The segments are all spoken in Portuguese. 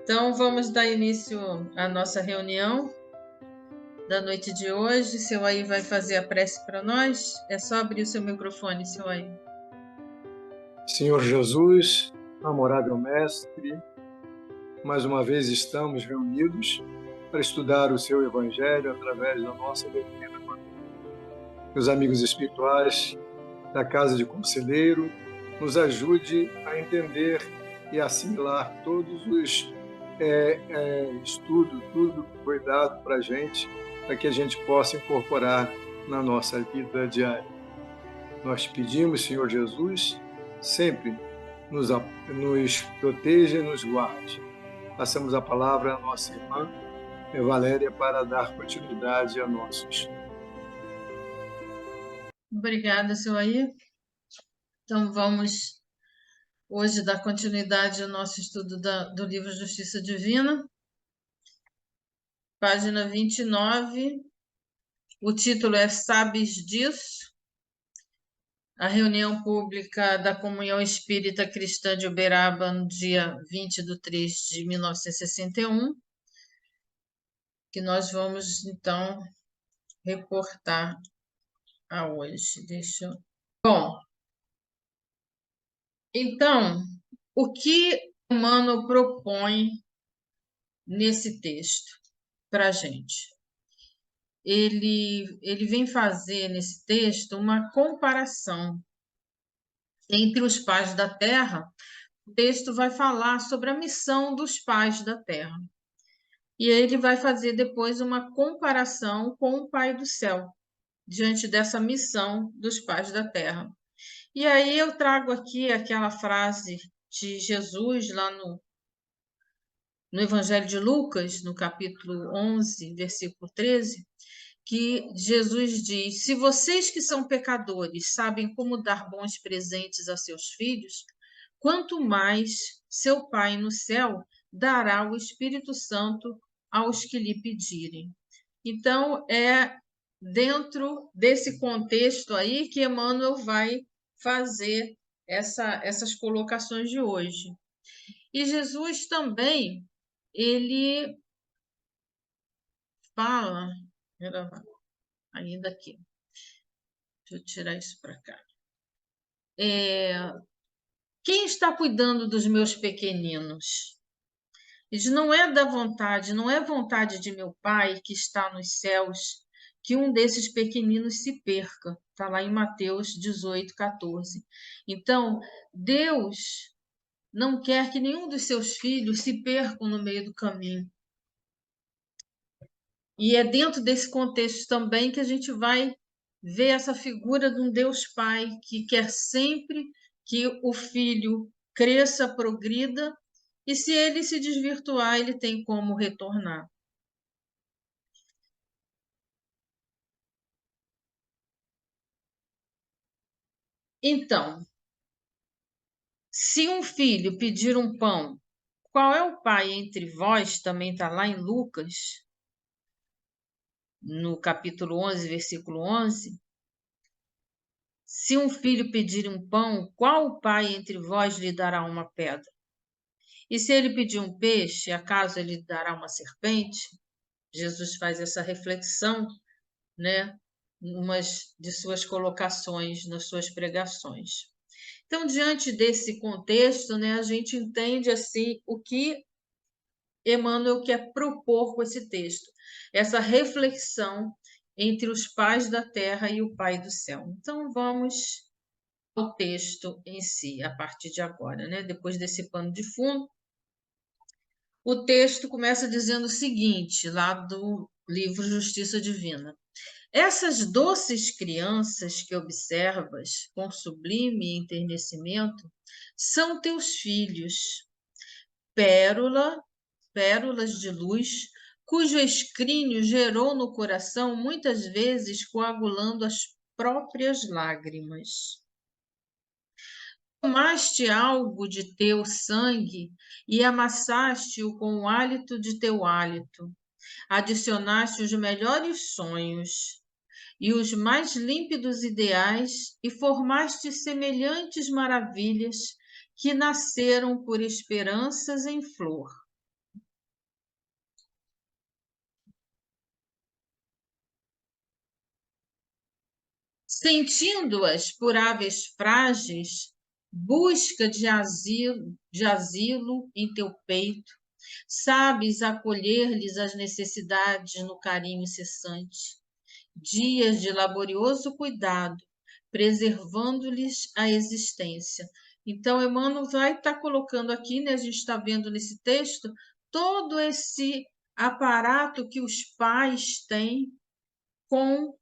Então, vamos dar início à nossa reunião da noite de hoje. Seu aí vai fazer a prece para nós. É só abrir o seu microfone, seu aí. Senhor Jesus, amorável Mestre, mais uma vez estamos reunidos para estudar o seu Evangelho através da nossa doutrina. Meus amigos espirituais da Casa de Conselheiro, nos ajude a entender e assimilar todos os estudos, tudo que foi dado para a gente, para que a gente possa incorporar na nossa vida diária. Nós pedimos, Senhor Jesus, sempre nos proteja e nos guarde. Passamos a palavra à nossa irmã Valéria para dar continuidade ao nosso estudo. Obrigada, seu aí. Então, vamos hoje dar continuidade ao nosso estudo do livro Justiça Divina, página 29. O título é Sabes disso? A reunião pública da Comunhão Espírita Cristã de Uberaba, no dia 20/3/1961, que nós vamos, então, reportar a hoje. Bom, então, o que Emmanuel propõe nesse texto para a gente? Ele vem fazer nesse texto uma comparação entre os pais da Terra. O texto vai falar sobre a missão dos pais da Terra. E ele vai fazer depois uma comparação com o Pai do Céu, diante dessa missão dos pais da Terra. E aí eu trago aqui aquela frase de Jesus lá no Evangelho de Lucas, no capítulo 11, versículo 13, que Jesus diz: se vocês que são pecadores sabem como dar bons presentes a seus filhos, quanto mais seu Pai no céu dará o Espírito Santo aos que lhe pedirem. Então, é dentro desse contexto aí que Emmanuel vai fazer essas colocações de hoje. E Jesus também, ele fala, ainda aqui, deixa eu tirar isso para cá. Quem está cuidando dos meus pequeninos? Diz, não é vontade de meu Pai que está nos céus que um desses pequeninos se perca. Está lá em Mateus 18:14. Então, Deus não quer que nenhum dos seus filhos se percam no meio do caminho. E é dentro desse contexto também que a gente vai ver essa figura de um Deus Pai que quer sempre que o filho cresça, progrida, e se ele se desvirtuar, ele tem como retornar. Então, se um filho pedir um pão, qual é o pai entre vós? Também está lá em Lucas, no capítulo 11, versículo 11. Se um filho pedir um pão, qual pai entre vós lhe dará uma pedra? E se ele pedir um peixe, acaso ele lhe dará uma serpente? Jesus faz essa reflexão, né, umas de suas colocações nas suas pregações. Então, diante desse contexto, né, a gente entende assim o que Emmanuel quer propor com esse texto, essa reflexão entre os pais da terra e o Pai do céu. Então, vamos ao texto em si, a partir de agora, né? Depois desse pano de fundo, o texto começa dizendo o seguinte, lá do livro Justiça Divina. Essas doces crianças que observas com sublime enternecimento são teus filhos, pérolas de luz, cujo escrínio gerou no coração muitas vezes coagulando as próprias lágrimas. Tomaste algo de teu sangue e amassaste-o com o hálito de teu hálito. Adicionaste os melhores sonhos e os mais límpidos ideais e formaste semelhantes maravilhas que nasceram por esperanças em flor. Sentindo-as por aves frágeis, busca de asilo em teu peito, sabes acolher-lhes as necessidades no carinho incessante. Dias de laborioso cuidado, preservando-lhes a existência. Então, Emmanuel vai estar colocando aqui, né, a gente está vendo nesse texto, todo esse aparato que os pais têm com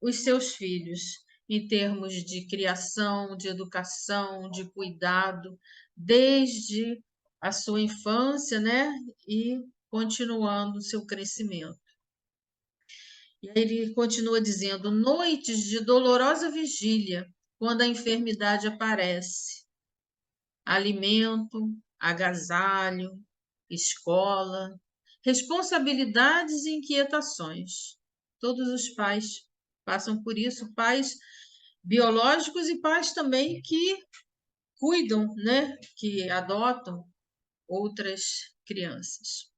os seus filhos, em termos de criação, de educação, de cuidado, desde a sua infância, né, e continuando o seu crescimento. E aí ele continua dizendo: noites de dolorosa vigília, quando a enfermidade aparece, alimento, agasalho, escola, responsabilidades e inquietações. Todos os pais passam por isso, pais biológicos e pais também que cuidam, né, que adotam outras crianças.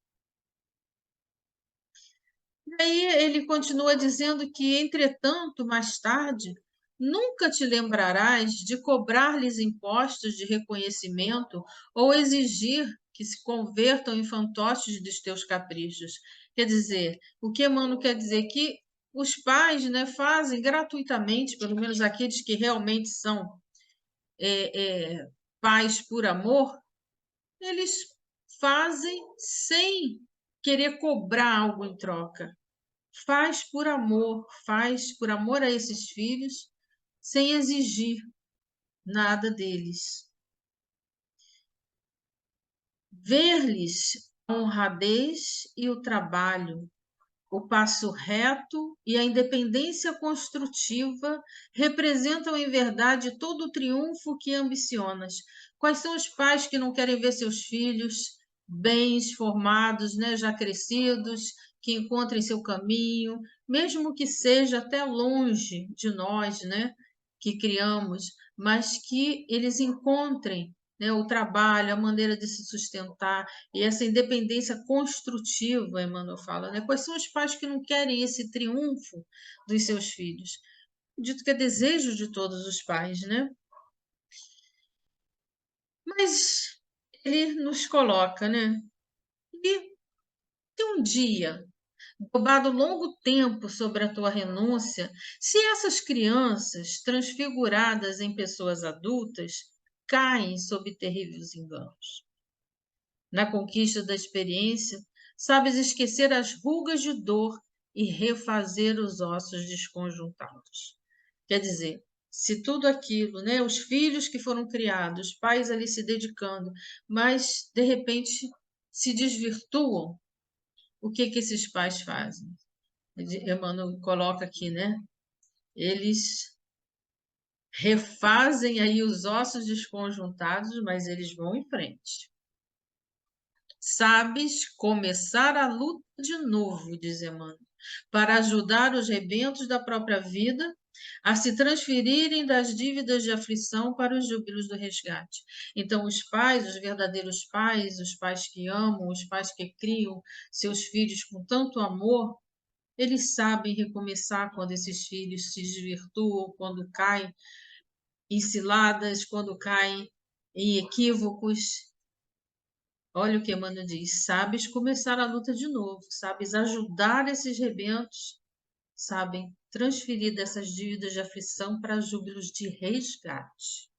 E aí ele continua dizendo que, entretanto, mais tarde, nunca te lembrarás de cobrar-lhes impostos de reconhecimento ou exigir que se convertam em fantoches dos teus caprichos. Quer dizer, o que Emmanuel quer dizer? Que os pais, né, fazem gratuitamente, pelo menos aqueles que realmente são pais por amor, eles fazem sem querer cobrar algo em troca. Faz por amor a esses filhos, sem exigir nada deles. Ver-lhes a honradez e o trabalho, o passo reto e a independência construtiva representam, em verdade, todo o triunfo que ambicionas. Quais são os pais que não querem ver seus filhos bens formados, né, já crescidos, que encontrem seu caminho, mesmo que seja até longe de nós, né, que criamos, mas que eles encontrem, né, o trabalho, a maneira de se sustentar e essa independência construtiva, Emmanuel fala, né? Quais são os pais que não querem esse triunfo dos seus filhos? Dito que é desejo de todos os pais, né? Mas ele nos coloca, né? E se um dia, roubado longo tempo sobre a tua renúncia, se essas crianças, transfiguradas em pessoas adultas, caem sob terríveis enganos? Na conquista da experiência, sabes esquecer as rugas de dor e refazer os ossos desconjuntados. Quer dizer, se tudo aquilo, né, os filhos que foram criados, os pais ali se dedicando, mas de repente se desvirtuam, o que que esses pais fazem? Emmanuel coloca aqui, né? Eles refazem aí os ossos desconjuntados, mas eles vão em frente. Sabes começar a luta de novo, diz Emmanuel, para ajudar os rebentos da própria vida a se transferirem das dívidas de aflição para os júbilos do resgate. Então, os pais, os verdadeiros pais, os pais que amam, os pais que criam seus filhos com tanto amor, eles sabem recomeçar quando esses filhos se desvirtuam, quando caem em ciladas, quando caem em equívocos. Olha o que Emmanuel diz: sabes começar a luta de novo, sabes ajudar esses rebentos, sabem transferir dessas dívidas de aflição para júbilos de resgate.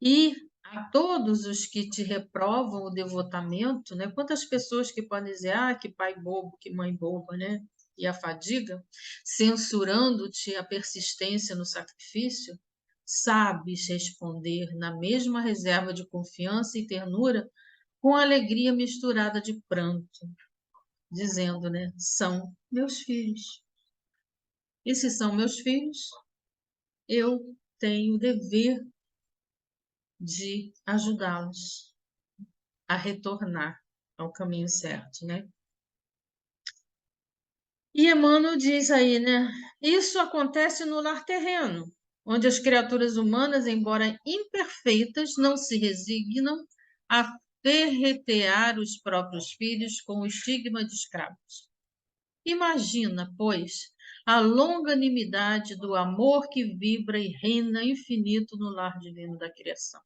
E a todos os que te reprovam o devotamento, né? Quantas pessoas que podem dizer, ah, que pai bobo, que mãe boba, né? E a fadiga, censurando-te a persistência no sacrifício, sabes responder na mesma reserva de confiança e ternura, com alegria misturada de pranto, dizendo, né? São meus filhos. E se são meus filhos, eu tenho o dever de ajudá-los a retornar ao caminho certo, né? E Emmanuel diz aí, né? Isso acontece no lar terreno, onde as criaturas humanas, embora imperfeitas, não se resignam a ferretear os próprios filhos com o estigma de escravos. Imagina, pois, a longanimidade do amor que vibra e reina infinito no lar divino da criação.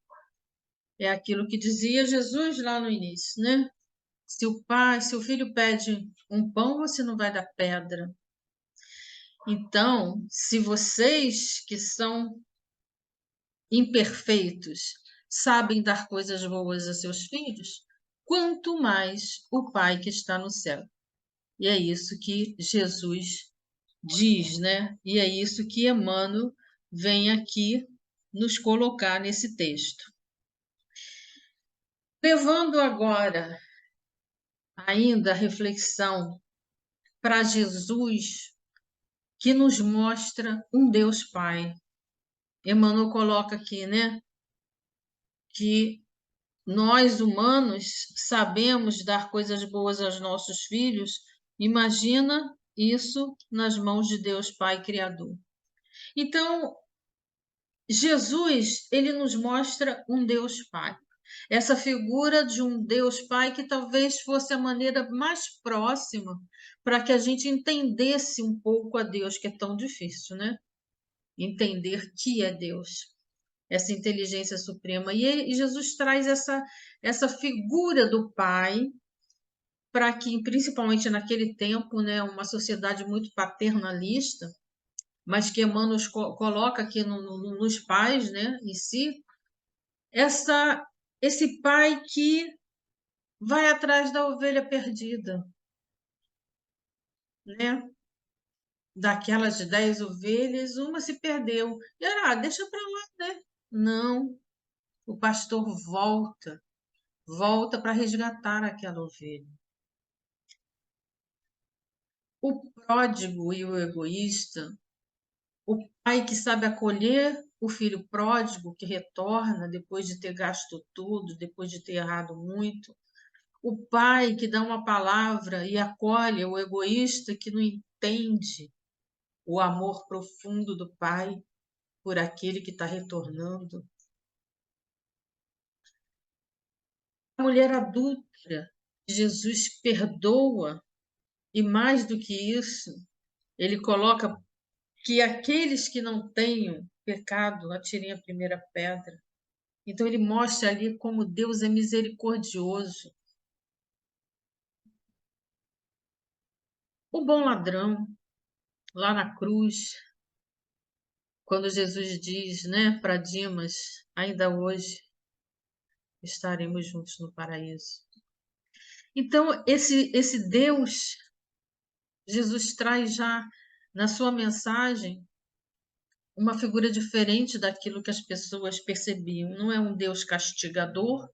É aquilo que dizia Jesus lá no início, né? Se o filho pede um pão, você não vai dar pedra. Então, se vocês que são imperfeitos sabem dar coisas boas a seus filhos, quanto mais o Pai que está no céu. E é isso que Jesus diz, né? E é isso que Emmanuel vem aqui nos colocar nesse texto. Levando agora ainda a reflexão para Jesus, que nos mostra um Deus Pai. Emmanuel coloca aqui, né, que nós humanos sabemos dar coisas boas aos nossos filhos. Imagina isso nas mãos de Deus Pai Criador. Então, Jesus, ele nos mostra um Deus Pai. Essa figura de um Deus Pai que talvez fosse a maneira mais próxima para que a gente entendesse um pouco a Deus, que é tão difícil, né? Entender que é Deus, essa inteligência suprema. E Jesus traz essa figura do Pai para que, principalmente naquele tempo, né, uma sociedade muito paternalista, mas que Emmanuel coloca aqui nos pais, né, em si, esse pai que vai atrás da ovelha perdida, né? Daquelas 10 ovelhas, uma se perdeu. E deixa para lá, né? Não, o pastor volta para resgatar aquela ovelha. O pródigo e o egoísta, o pai que sabe acolher o filho pródigo que retorna depois de ter gasto tudo, depois de ter errado muito, o pai que dá uma palavra e acolhe o egoísta que não entende o amor profundo do pai por aquele que está retornando. A mulher adúltera, Jesus perdoa, e mais do que isso, ele coloca que aqueles que não tenham pecado atirem a primeira pedra. Então ele mostra ali como Deus é misericordioso. O bom ladrão, lá na cruz, quando Jesus diz, né, para Dimas, ainda hoje estaremos juntos no paraíso. Então, esse Deus, Jesus traz já na sua mensagem uma figura diferente daquilo que as pessoas percebiam. Não é um Deus castigador,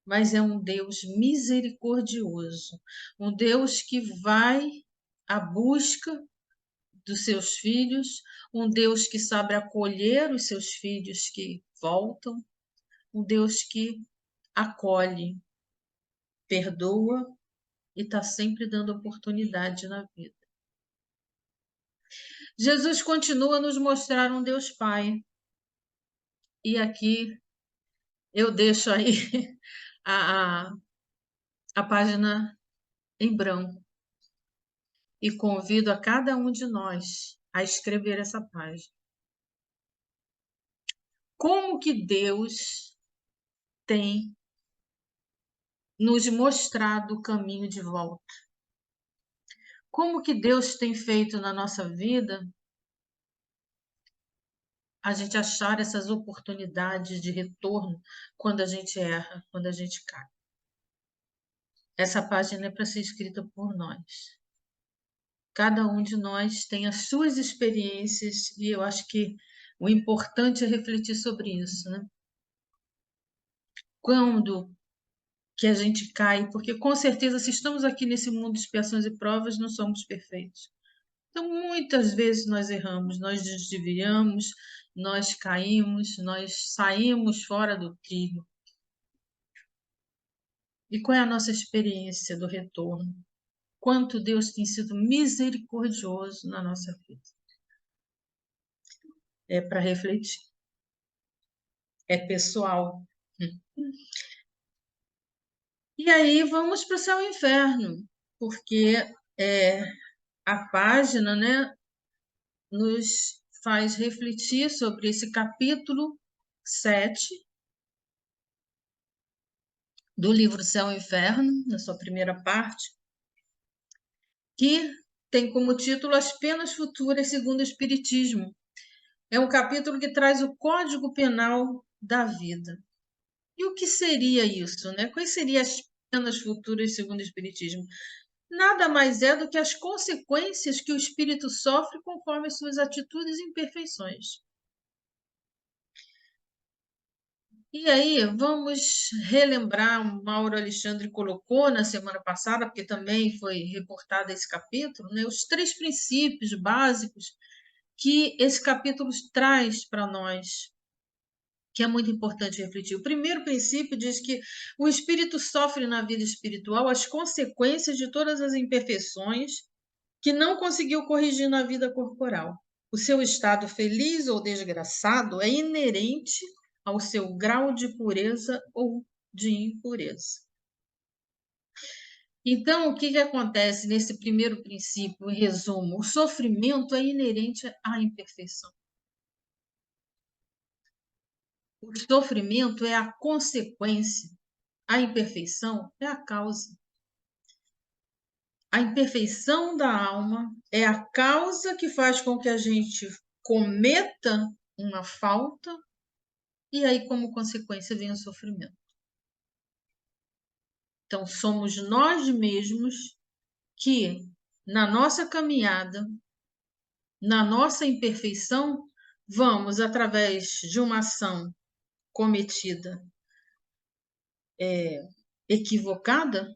mas é um Deus misericordioso, um Deus que vai à busca dos seus filhos, um Deus que sabe acolher os seus filhos que voltam, um Deus que acolhe, perdoa e está sempre dando oportunidade na vida. Jesus continua a nos mostrar um Deus Pai. E aqui eu deixo aí a, a, a página em branco e convido a cada um de nós a escrever essa página. Como que Deus tem nos mostrado o caminho de volta? Como que Deus tem feito na nossa vida a gente achar essas oportunidades de retorno quando a gente erra, quando a gente cai? Essa página é para ser escrita por nós. Cada um de nós tem as suas experiências e eu acho que o importante é refletir sobre isso, né? Quando que a gente cai, porque com certeza se estamos aqui nesse mundo de expiações e provas, não somos perfeitos. Então, muitas vezes nós erramos, nós desviamos, nós caímos, nós saímos fora do trilho. E qual é a nossa experiência do retorno? Quanto Deus tem sido misericordioso na nossa vida. É para refletir. É pessoal. E aí vamos para o céu e inferno, porque a página, né, nos faz refletir sobre esse capítulo 7 do livro Céu e Inferno, na sua primeira parte, que tem como título As Penas Futuras segundo o Espiritismo. É um capítulo que traz o Código Penal da vida. E o que seria isso, né? Quais seriam as penas futuras segundo o Espiritismo? Nada mais é do que as consequências que o espírito sofre conforme as suas atitudes e imperfeições. E aí, vamos relembrar, o Mauro Alexandre colocou na semana passada, porque também foi reportado esse capítulo, né, os 3 princípios básicos que esse capítulo traz para nós, que é muito importante refletir. O primeiro princípio diz que o espírito sofre na vida espiritual as consequências de todas as imperfeições que não conseguiu corrigir na vida corporal. O seu estado feliz ou desgraçado é inerente ao seu grau de pureza ou de impureza. Então, o que acontece nesse primeiro princípio, em resumo? O sofrimento é inerente à imperfeição. O sofrimento é a consequência, a imperfeição é a causa. A imperfeição da alma é a causa que faz com que a gente cometa uma falta e aí, como consequência, vem o sofrimento. Então, somos nós mesmos que, na nossa caminhada, na nossa imperfeição, vamos, através de uma ação cometida equivocada,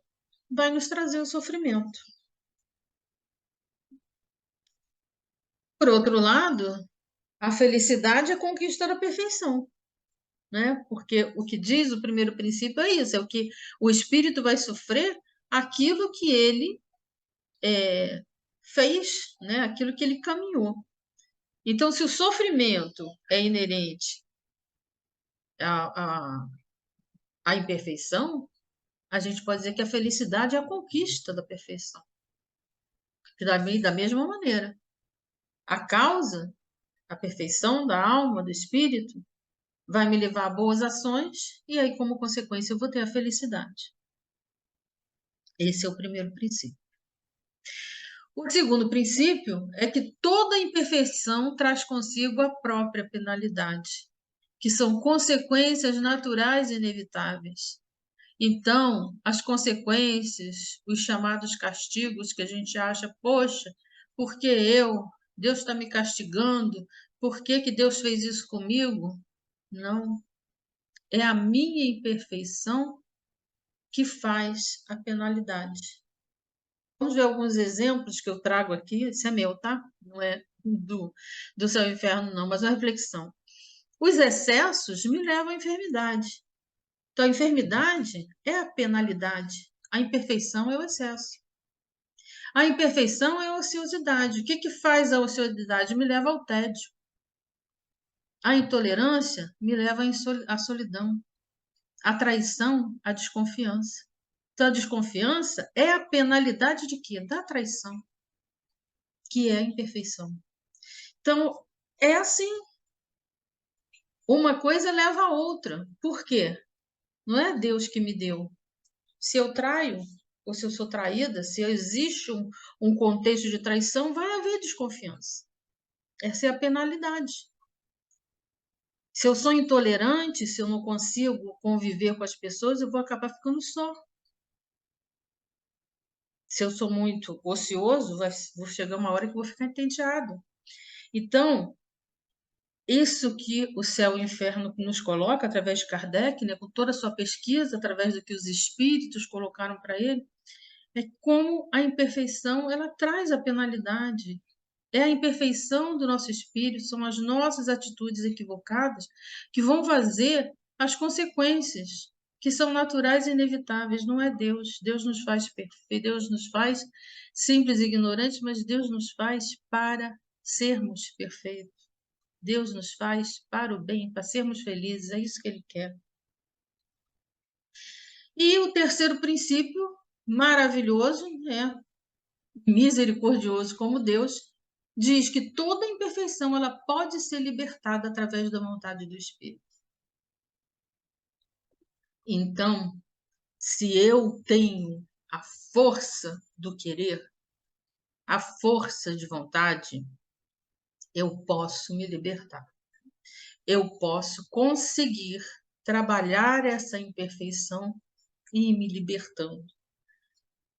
vai nos trazer o sofrimento. Por outro lado, a felicidade é a conquista da perfeição, né? Porque o que diz o primeiro princípio é isso, é o que o espírito vai sofrer aquilo que ele fez, né? Aquilo que ele caminhou. Então, se o sofrimento é inerente à, à imperfeição, a gente pode dizer que a felicidade é a conquista da perfeição. Da mesma maneira, a causa, a perfeição da alma, do espírito, vai me levar a boas ações e aí, como consequência, eu vou ter a felicidade. Esse é o primeiro princípio. O segundo princípio é que toda imperfeição traz consigo a própria penalidade, que são consequências naturais e inevitáveis. Então, as consequências, os chamados castigos que a gente acha, poxa, por que eu? Deus está me castigando? Por que que Deus fez isso comigo? Não, é a minha imperfeição que faz a penalidade. Vamos ver alguns exemplos que eu trago aqui. Esse é meu, tá? Não é do céu e inferno, não, mas uma reflexão. Os excessos me levam à enfermidade. Então, a enfermidade é a penalidade. A imperfeição é o excesso. A imperfeição é a ociosidade. O que que faz a ociosidade? Me leva ao tédio. A intolerância me leva à solidão. A traição, à desconfiança. Então, a desconfiança é a penalidade de quê? Da traição, que é a imperfeição. Então, é assim. Uma coisa leva a outra. Por quê? Não é Deus que me deu. Se eu traio, ou se eu sou traída, se existe um contexto de traição, vai haver desconfiança. Essa é a penalidade. Se eu sou intolerante, se eu não consigo conviver com as pessoas, eu vou acabar ficando só. Se eu sou muito ocioso, vou chegar uma hora que eu vou ficar entediado. Então, isso que o céu e o inferno nos coloca através de Kardec, né, com toda a sua pesquisa, através do que os espíritos colocaram para ele, é como a imperfeição ela traz a penalidade. É a imperfeição do nosso espírito, são as nossas atitudes equivocadas que vão fazer as consequências, que são naturais e inevitáveis. Não é Deus. Deus nos faz perfeitos, Deus nos faz simples e ignorantes, mas Deus nos faz para sermos perfeitos. Deus nos faz para o bem, para sermos felizes, é isso que Ele quer. E o terceiro princípio, maravilhoso, misericordioso como Deus, diz que toda imperfeição ela pode ser libertada através da vontade do Espírito. Então, se eu tenho a força do querer, a força de vontade, eu posso me libertar. Eu posso conseguir trabalhar essa imperfeição e ir me libertando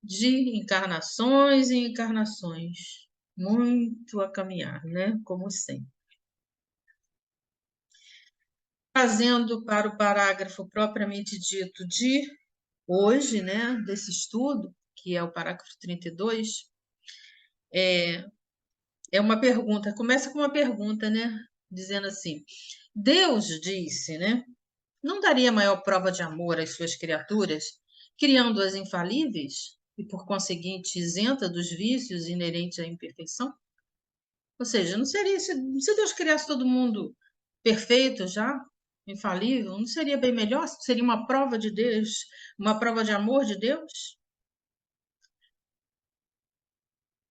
de encarnações e encarnações. Muito a caminhar, né? Como sempre. Trazendo para o parágrafo propriamente dito de hoje, né? Desse estudo, que é o parágrafo 32, é uma pergunta, começa com uma pergunta, né? Dizendo assim: Deus disse, né? Não daria maior prova de amor às suas criaturas, criando-as infalíveis e, por conseguinte, isenta dos vícios inerentes à imperfeição? Ou seja, não seria, se Deus criasse todo mundo perfeito já, infalível, não seria bem melhor? Seria uma prova de Deus, uma prova de amor de Deus?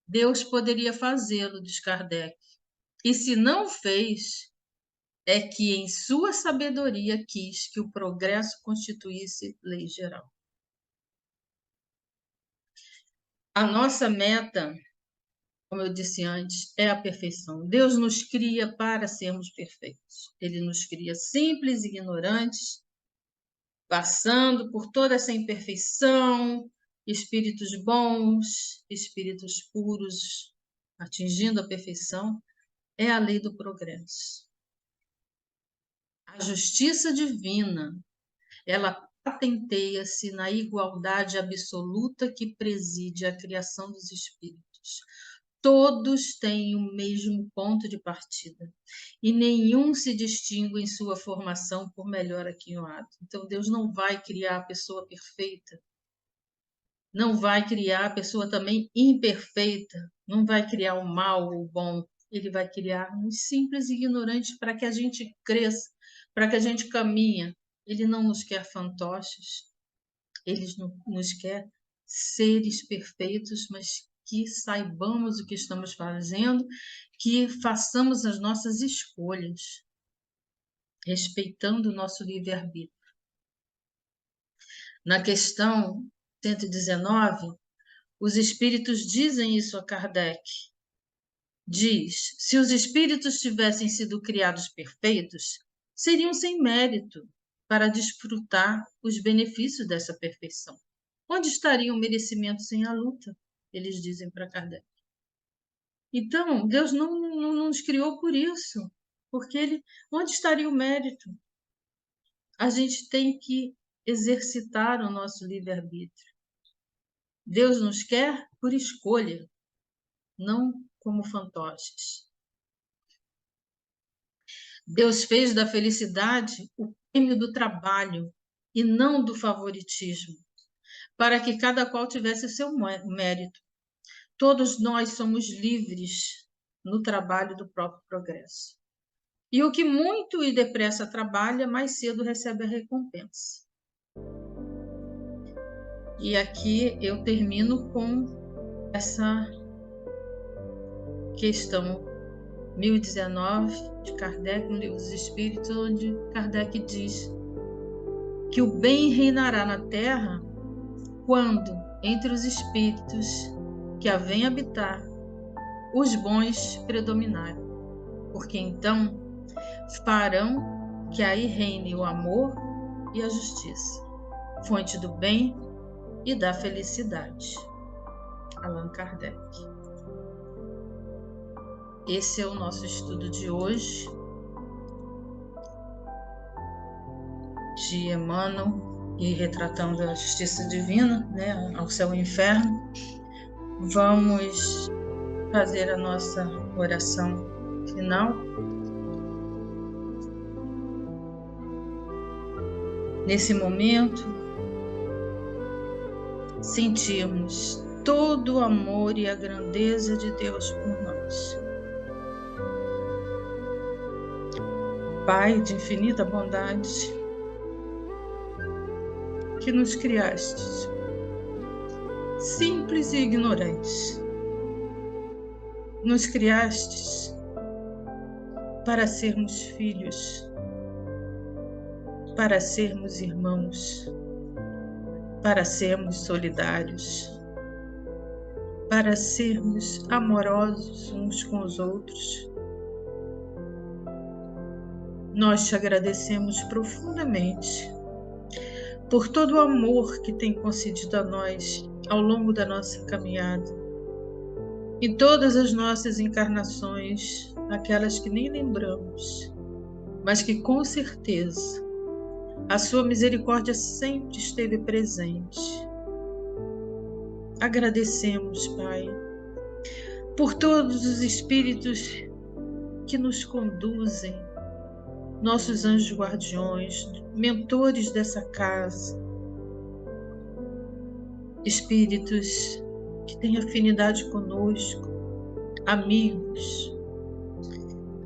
Deus poderia fazê-lo, diz Kardec. E se não fez, é que em sua sabedoria quis que o progresso constituísse lei geral. A nossa meta, como eu disse antes, é a perfeição. Deus nos cria para sermos perfeitos. Ele nos cria simples, ignorantes, passando por toda essa imperfeição, espíritos bons, espíritos puros, atingindo a perfeição. É a lei do progresso. A justiça divina, ela patenteia-se na igualdade absoluta que preside a criação dos espíritos. Todos têm o mesmo ponto de partida e nenhum se distingue em sua formação por melhor aquinhoado. Então, Deus não vai criar a pessoa perfeita, não vai criar a pessoa também imperfeita, não vai criar o mal ou o bom. Ele vai criar uns simples ignorantes para que a gente cresça, para que a gente caminhe. Ele não nos quer fantoches, ele nos quer seres perfeitos, mas que saibamos o que estamos fazendo, que façamos as nossas escolhas, respeitando o nosso livre-arbítrio. Na questão 119, os espíritos dizem isso a Kardec. Diz: se os espíritos tivessem sido criados perfeitos, seriam sem mérito para desfrutar os benefícios dessa perfeição. Onde estaria o merecimento sem a luta? Eles dizem para Kardec. Então, Deus não nos criou por isso, porque onde estaria o mérito? A gente tem que exercitar o nosso livre-arbítrio. Deus nos quer por escolha, não como fantoches. Deus fez da felicidade o prêmio do trabalho e não do favoritismo, para que cada qual tivesse o seu mérito. Todos nós somos livres no trabalho do próprio progresso. E o que muito e depressa trabalha, mais cedo recebe a recompensa. E aqui eu termino com essa questão 1019 de Kardec, no Livro dos Espíritos, onde Kardec diz que o bem reinará na Terra quando, entre os espíritos que a vêm habitar, os bons predominarem, porque então farão que aí reine o amor e a justiça, fonte do bem e da felicidade. Allan Kardec. Esse é o nosso estudo de hoje, de Emmanuel e retratando a justiça divina, né, ao céu e inferno. Vamos fazer a nossa oração final. Nesse momento, sentirmos todo o amor e a grandeza de Deus por nós. Pai de infinita bondade, que nos criastes, simples e ignorantes, nos criastes para sermos filhos, para sermos irmãos, para sermos solidários, para sermos amorosos uns com os outros. Nós te agradecemos profundamente por todo o amor que tem concedido a nós ao longo da nossa caminhada, em todas as nossas encarnações, aquelas que nem lembramos, mas que com certeza a sua misericórdia sempre esteve presente. Agradecemos, Pai, por todos os espíritos que nos conduzem, nossos anjos guardiões, mentores dessa casa, espíritos que têm afinidade conosco, amigos.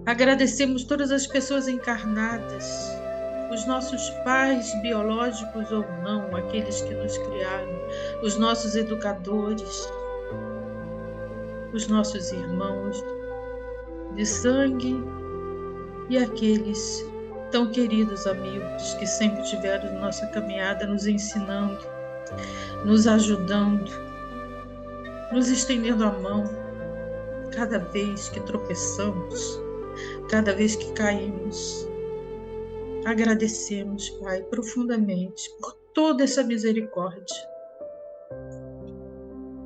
Agradecemos todas as pessoas encarnadas, os nossos pais biológicos ou não, aqueles que nos criaram, os nossos educadores, os nossos irmãos de sangue e aqueles tão queridos amigos que sempre tiveram nossa caminhada nos ensinando, nos ajudando, nos estendendo a mão cada vez que tropeçamos, cada vez que caímos. Agradecemos, Pai, profundamente por toda essa misericórdia,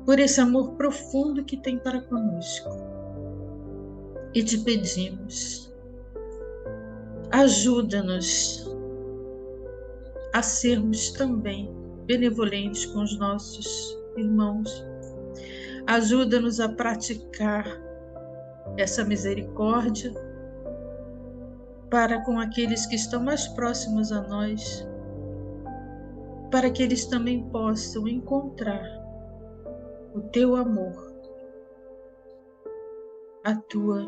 por esse amor profundo que tem para conosco. E te pedimos, ajuda-nos a sermos também benevolentes com os nossos irmãos. Ajuda-nos a praticar essa misericórdia para com aqueles que estão mais próximos a nós, para que eles também possam encontrar o teu amor, a tua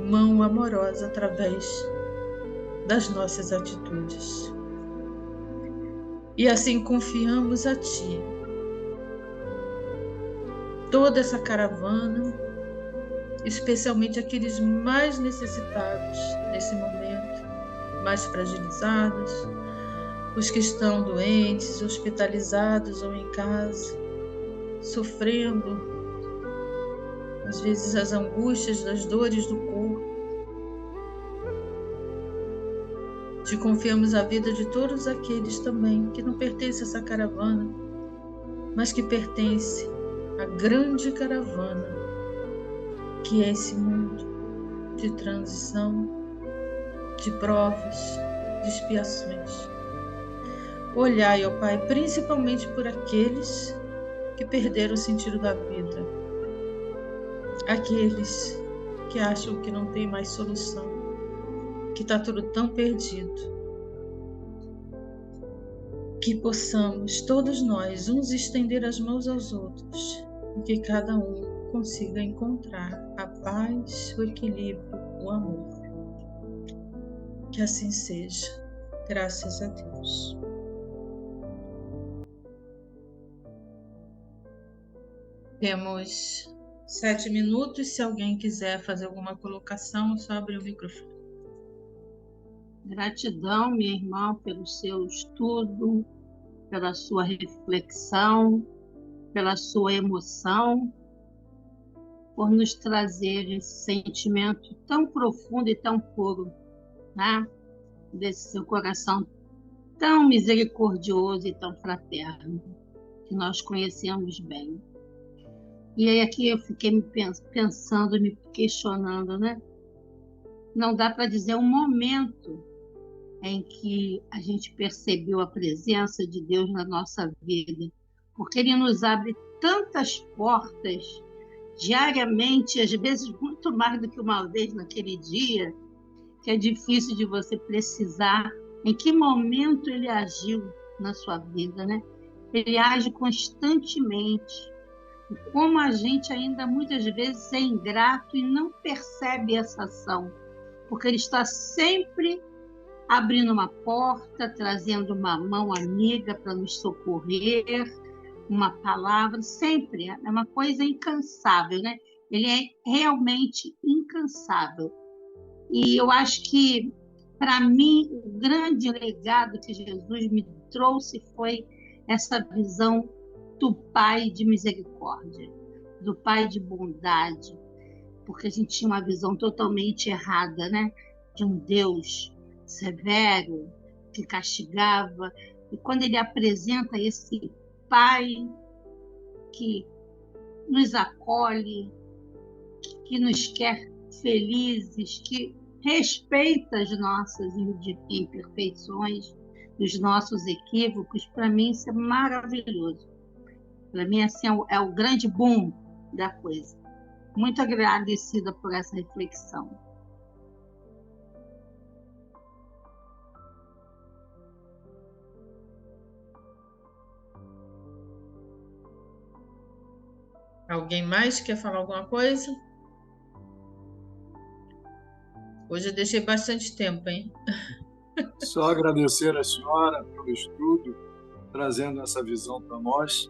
mão amorosa através das nossas atitudes. E assim confiamos a Ti toda essa caravana, especialmente aqueles mais necessitados nesse momento, mais fragilizados, os que estão doentes, hospitalizados ou em casa, sofrendo, às vezes, as angústias das dores do corpo. Te confiamos a vida de todos aqueles também que não pertencem a essa caravana, mas que pertencem à grande caravana, que é esse mundo de transição, de provas, de expiações. Olhai, ó Pai, principalmente por aqueles que perderam o sentido da vida, aqueles que acham que não tem mais solução, que está tudo tão perdido. Que possamos, todos nós, uns estender as mãos aos outros, e que cada um consiga encontrar a paz, o equilíbrio, o amor. Que assim seja, graças a Deus. Temos 7 minutos, se alguém quiser fazer alguma colocação, só abrir o microfone. Gratidão, minha irmã, pelo seu estudo, pela sua reflexão, pela sua emoção, por nos trazer esse sentimento tão profundo e tão puro, né? Desse seu coração tão misericordioso e tão fraterno, que nós conhecemos bem. E aí aqui eu fiquei me pensando, me questionando, né? Não dá para dizer um momento em que a gente percebeu a presença de Deus na nossa vida, porque Ele nos abre tantas portas diariamente, às vezes muito mais do que uma vez naquele dia, que é difícil de você precisar em que momento Ele agiu na sua vida, né? Ele age constantemente. E como a gente ainda muitas vezes é ingrato e não percebe essa ação, porque Ele está sempre abrindo uma porta, trazendo uma mão amiga para nos socorrer, uma palavra, sempre, é uma coisa incansável, né? Ele é realmente incansável. E eu acho que, para mim, o grande legado que Jesus me trouxe foi essa visão do Pai de misericórdia, do Pai de bondade, porque a gente tinha uma visão totalmente errada, né? De um Deus severo, que castigava. E quando ele apresenta esse Pai que nos acolhe, que nos quer felizes, que respeita as nossas imperfeições, os nossos equívocos, para mim isso é maravilhoso. Para mim, assim, é o grande boom da coisa. Muito agradecida por essa reflexão. Alguém mais quer falar alguma coisa? Hoje eu deixei bastante tempo, hein? Só agradecer à senhora pelo estudo, trazendo essa visão para nós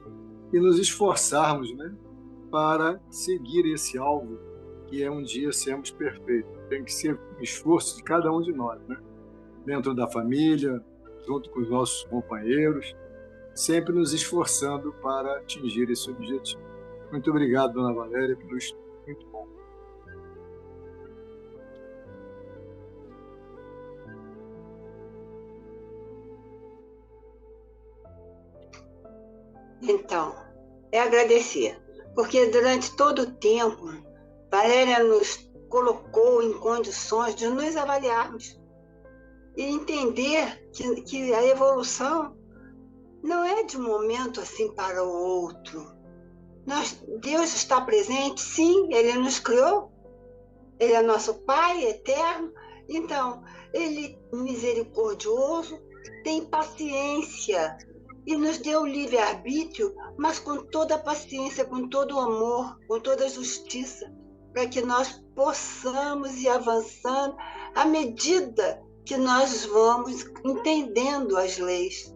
e nos esforçarmos, né, para seguir esse alvo que é um dia sermos perfeitos. Tem que ser um esforço de cada um de nós, né? Dentro da família, junto com os nossos companheiros, sempre nos esforçando para atingir esse objetivo. Muito obrigado, dona Valéria, pelo estudo. Muito bom. Então, é agradecer, porque durante todo o tempo, Valéria nos colocou em condições de nos avaliarmos e entender que a evolução não é de um momento assim para o outro. Deus está presente, sim, Ele nos criou, Ele é nosso Pai eterno, então, Ele misericordioso, tem paciência e nos deu livre-arbítrio, mas com toda a paciência, com todo o amor, com toda a justiça, para que nós possamos ir avançando à medida que nós vamos entendendo as leis,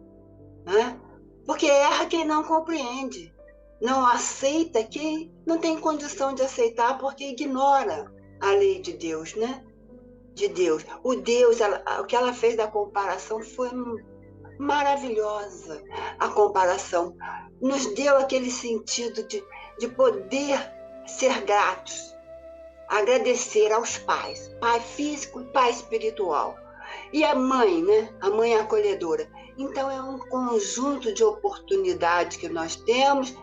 né? Porque erra quem não compreende, não aceita quem não tem condição de aceitar porque ignora a lei de Deus, né? De Deus. O que ela fez da comparação foi maravilhosa. A comparação nos deu aquele sentido de poder ser gratos, agradecer aos pais, pai físico e pai espiritual. E a mãe, né? A mãe acolhedora. Então é um conjunto de oportunidades que nós temos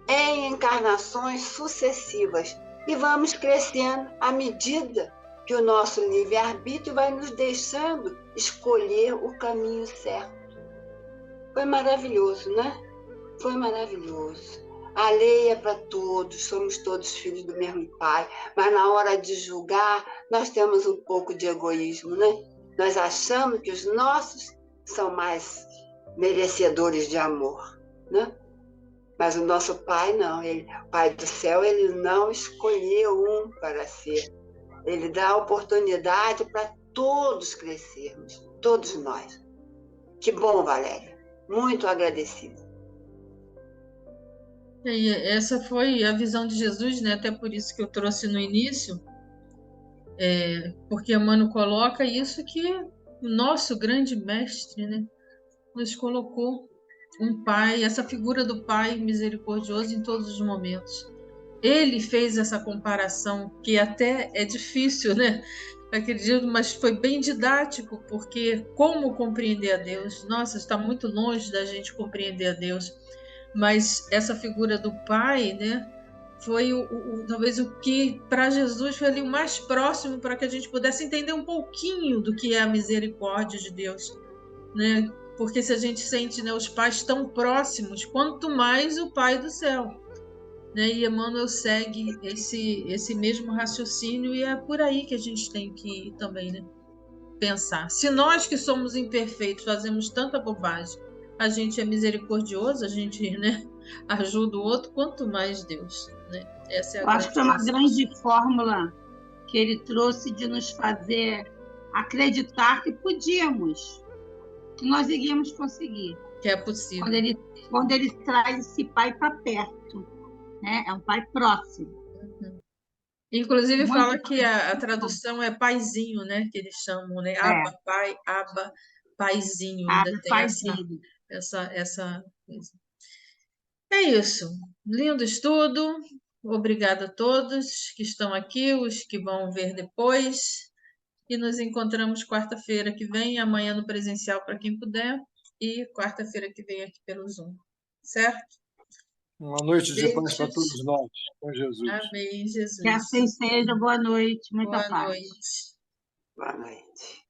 em encarnações sucessivas e vamos crescendo à medida que o nosso livre-arbítrio vai nos deixando escolher o caminho certo. Foi maravilhoso, né? Foi maravilhoso. A lei é para todos, somos todos filhos do mesmo pai, mas na hora de julgar, nós temos um pouco de egoísmo, né? Nós achamos que os nossos são mais merecedores de amor, né? Mas o nosso Pai não, o Pai do céu, ele não escolheu um para ser. Ele dá a oportunidade para todos crescermos, todos nós. Que bom, Valéria. Muito agradecida. E essa foi a visão de Jesus, né? Até por isso que eu trouxe no início, porque Emmanuel coloca isso que o nosso grande mestre, né, nos colocou um pai, essa figura do pai misericordioso em todos os momentos. Ele fez essa comparação que até é difícil, né? Acredito, mas foi bem didático, porque como compreender a Deus? Nossa, está muito longe da gente compreender a Deus. Mas essa figura do pai, né, foi talvez o que para Jesus foi ali o mais próximo para que a gente pudesse entender um pouquinho do que é a misericórdia de Deus, né? Porque se a gente sente, né, os pais tão próximos, quanto mais o Pai do céu, né? E Emmanuel segue esse mesmo raciocínio e é por aí que a gente tem que também, né, pensar. Se nós que somos imperfeitos fazemos tanta bobagem, a gente é misericordioso, a gente, né, ajuda o outro, quanto mais Deus, né? Essa é a Eu acho que é uma mensagem. grande fórmula que ele trouxe de nos fazer acreditar que podíamos, que nós iríamos conseguir. Que é possível. Quando ele traz esse pai para perto, né? É um pai próximo. Inclusive Muito fala que a bom. tradução é paizinho, né? Que eles chamam, né? Aba, pai, aba, paizinho. Ainda Abre tem paizinho. essa coisa. É isso. Lindo estudo. Obrigada a todos que estão aqui, os que vão ver depois. E nos encontramos quarta-feira que vem, amanhã no presencial para quem puder, e quarta-feira que vem aqui pelo Zoom. Certo? Uma noite de paz para Beijos. todos nós, com Jesus. Amém, Que Jesus. assim seja. Boa noite. Muita Boa paz. noite. Boa noite.